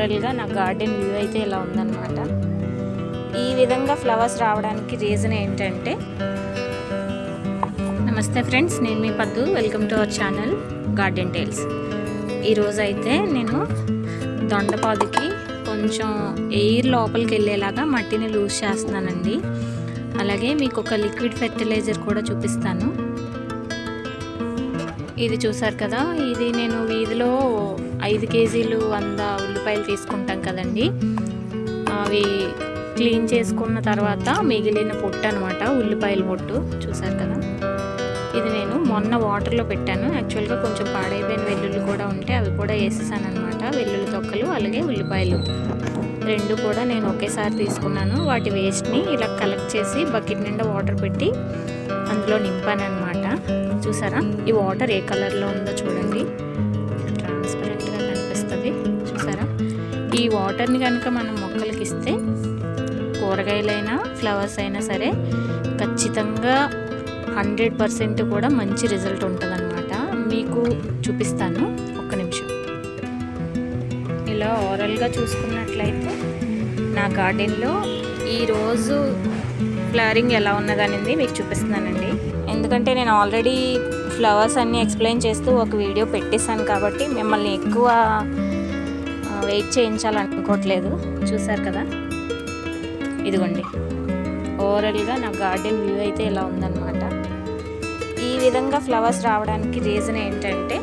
ఓవరాల్గా నా garden view అయితే ఇలా ఉందన్నమాట. ఈ విధంగా ఫ్లవర్స్ రావడానికి రీజన్ ఏంటంటే, నమస్తే ఫ్రెండ్స్, నేను మీ Paddu. Welcome to our channel garden tales. ఈరోజు అయితే నేను దొండపాదుకి కొంచెం ఎయిర్ లోపలికి వెళ్ళేలాగా మట్టిని లూజ్ చేస్తున్నానండి. అలాగే మీకు ఒక లిక్విడ్ ఫెర్టిలైజర్ కూడా చూపిస్తాను. ఇది చూసారు కదా, ఇది నేను వీధిలో 5 కేజీలు 100 ఉల్లిపాయలు తీసుకుంటాం కదండి. అవి క్లీన్ చేసుకున్న తర్వాత మిగిలిన పొట్టు అనమాట, ఉల్లిపాయల పొట్టు చూసారు కదా. ఇది నేను మొన్న వాటర్లో పెట్టాను. యాక్చువల్గా కొంచెం పాడైపోయిన వెల్లుల్లి కూడా ఉంటే అవి కూడా వేసేసాను అనమాట. వెల్లుల్లి తొక్కలు అలాగే ఉల్లిపాయలు 2 కూడా నేను ఒకేసారి తీసుకున్నాను. వాటి వేస్ట్ని ఇలా కలెక్ట్ చేసి బకెట్ నిండా వాటర్ పెట్టి అందులో నింపాను అనమాట. చూసారా, ఈ వాటర్ ఏ కలర్లో ఉందో చూడండి, ట్రాన్స్పరెంట్గా కనిపిస్తుంది. చూసారా, ఈ వాటర్ని కనుక మనం మొక్కలకి ఇస్తే కూరగాయలైనా ఫ్లవర్స్ అయినా సరే ఖచ్చితంగా 100% కూడా మంచి రిజల్ట్ ఉంటుంది అనమాట. మీకు చూపిస్తాను, ఒక్క నిమిషం. ఇలా ఓవరాల్గా చూసుకున్నట్లయితే నా గార్డెన్లో ఈరోజు ఫ్లవరింగ్ ఎలా ఉన్నదనేది మీకు చూపిస్తున్నానండి. ఎందుకంటే నేను ఆల్రెడీ ఫ్లవర్స్ అన్నీ ఎక్స్ప్లెయిన్ చేస్తూ ఒక వీడియో పెట్టేశాను కాబట్టి మిమ్మల్ని ఎక్కువ వెయిట్ చేయించాలనుకోవట్లేదు. చూసారు కదా, ఇదిగోండి ఓవరాల్గా నా గార్డెన్ వ్యూ అయితే ఇలా ఉందన్నమాట. ఈ విధంగా ఫ్లవర్స్ రావడానికి రీజన్ ఏంటంటే,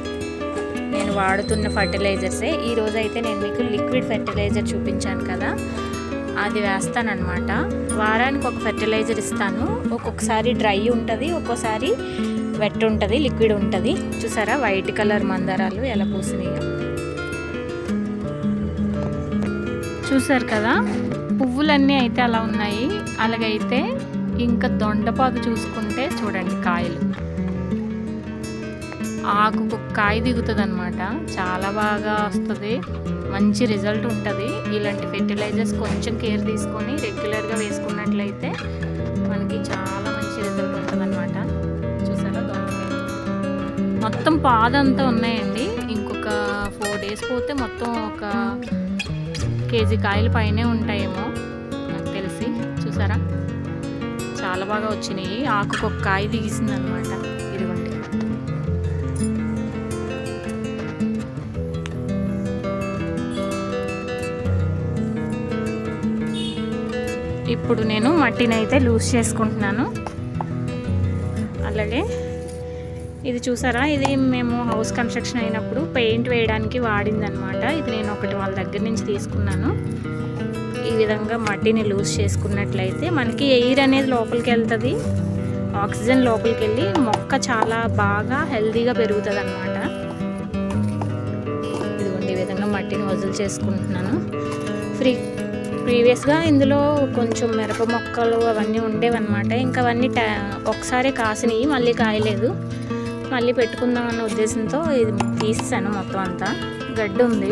నేను వాడుతున్న ఫర్టిలైజర్సే. ఈరోజు అయితే నేను మీకు లిక్విడ్ ఫెర్టిలైజర్ చూపించాను కదా, అది వేస్తానన్నమాట. వారానికి ఒక ఫెర్టిలైజర్ ఇస్తాను. ఒక్కొక్కసారి డ్రై ఉంటుంది, ఒక్కోసారి వెట్ ఉంటుంది, లిక్విడ్ ఉంటుంది. చూసారా, వైట్ కలర్ మందారాలు ఎలా పూసినాయో చూసారు కదా. పువ్వులన్నీ అయితే అలా ఉన్నాయి. అలాగైతే ఇంకా దొండపాదు చూసుకుంటే చూడండి, కాయలు, ఆకుకు కాయ దిగుతుంది అనమాట. చాలా బాగా వస్తుంది, మంచి రిజల్ట్ ఉంటుంది. ఇలాంటి ఫెర్టిలైజర్స్ కొంచెం కేర్ తీసుకొని రెగ్యులర్గా వేసుకున్నట్లయితే మనకి చాలా మంచి రిజల్ట్ ఉంటుంది అనమాట. చూసారా, దొండకాయ మొత్తం పాదంతా ఉన్నాయండి. ఇంకొక 4 days పోతే మొత్తం ఒక కేజీ కాయలు పైనే ఉంటాయేమో నాకు తెలిసి. చూసారా, చాలా బాగా వచ్చినాయి. ఆకుకు ఒక కాయ దిగిసింది అనమాట. ఇదిగోండి, ఇప్పుడు నేను మట్టిని అయితే లూజ్ చేసుకుంటున్నాను. అలాగే ఇది చూసారా, ఇది మేము హౌస్ కన్స్ట్రక్షన్ అయినప్పుడు పెయింట్ వేయడానికి వాడిందనమాట. ఇది నేను ఒకటి వాళ్ళ దగ్గర నుంచి తీసుకున్నాను. ఈ విధంగా మట్టిని లూజ్ చేసుకున్నట్లయితే మనకి ఎయిర్ అనేది లోపలికి వెళ్తుంది, ఆక్సిజన్ లోపలికి వెళ్ళి మొక్క చాలా బాగా హెల్తీగా పెరుగుతుంది అనమాట. ఇదిగోండి, ఈ విధంగా మట్టిని వదులు చేసుకుంటున్నాను. ప్రీవియస్గా ఇందులో కొంచెం మిరప మొక్కలు అవన్నీ ఉండేవన్నమాట. ఇంకా అవన్నీ ఒకసారి కాసినాయి, మళ్ళీ కాయలేదు. మళ్ళీ పెట్టుకుందామన్న ఉద్దేశంతో ఇది తీసాను. మొత్తం అంతా గడ్డి ఉంది.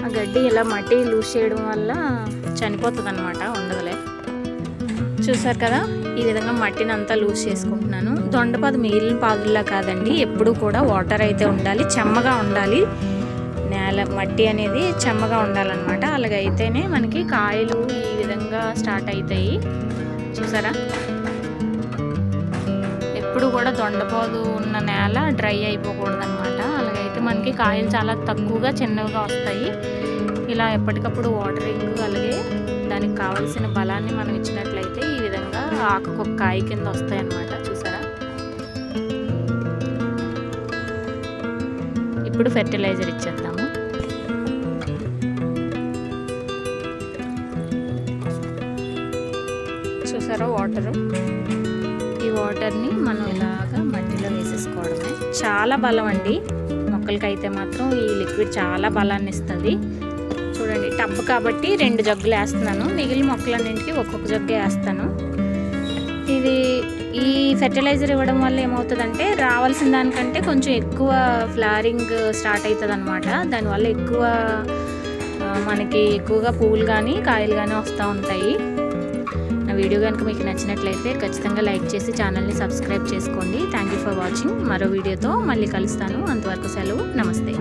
ఆ గడ్డి ఇలా మట్టి లూజ్ చేయడం వల్ల చనిపోతుంది అనమాట, ఉండదులే. చూసారు కదా, ఈ విధంగా మట్టిని అంతా లూజ్ చేసుకుంటున్నాను. దొండపాదు మిగిలిన పాదుల్లా కాదండి, ఎప్పుడూ కూడా వాటర్ అయితే ఉండాలి, చెమ్మగా ఉండాలి. నేల మట్టి అనేది చెమ్మగా ఉండాలన్నమాట. అలాగైతేనే మనకి కాయలు ఈ విధంగా స్టార్ట్ అవుతాయి. చూసారా, ఎప్పుడు కూడా దొండపాదు ఉన్న నేల డ్రై అయిపోకూడదు అనమాట. అలాగైతే మనకి కాయలు చాలా తక్కువగా చిన్నవిగా వస్తాయి. ఇలా ఎప్పటికప్పుడు వాటరింగ్ అలాగే దానికి కావాల్సిన బలాన్ని మనం ఇచ్చినట్లయితే ఈ విధంగా ఆకుకు ఒక కాయ కింద వస్తాయి అన్నమాట. చూసారా, ఇప్పుడు ఫెర్టిలైజర్ ఇచ్చేద్దాము. చూసారా వాటరు, ఈ వాటర్ని మనం ఇలాగా మట్టిలో వేసేసుకోవడమే. చాలా బలం అండి మొక్కలకైతే మాత్రం ఈ లిక్విడ్ చాలా బలాన్ని ఇస్తుంది. చూడండి, టబ్ కాబట్టి 2 జగ్గులు వేస్తున్నాను, మిగిలిన మొక్కలన్నింటికి ఒక్కొక్క జగ్గు వేస్తాను. ఇది ఈ ఫెర్టిలైజర్ ఇవ్వడం వల్ల ఏమవుతుందంటే రావాల్సిన దానికంటే కొంచెం ఎక్కువ ఫ్లవరింగ్ స్టార్ట్ అవుతుంది అనమాట. దానివల్ల మనకి ఎక్కువగా పువ్వులు కానీ కాయలు కానీ వస్తూ ఉంటాయి. నా వీడియో కనుక మీకు నచ్చినట్లయితే ఖచ్చితంగా లైక్ చేసి ఛానల్ని సబ్స్క్రైబ్ చేసుకోండి. Thank you for watching. మరో వీడియోతో మళ్ళీ కలుస్తాను. అంతవరకు సెలవు, నమస్తే.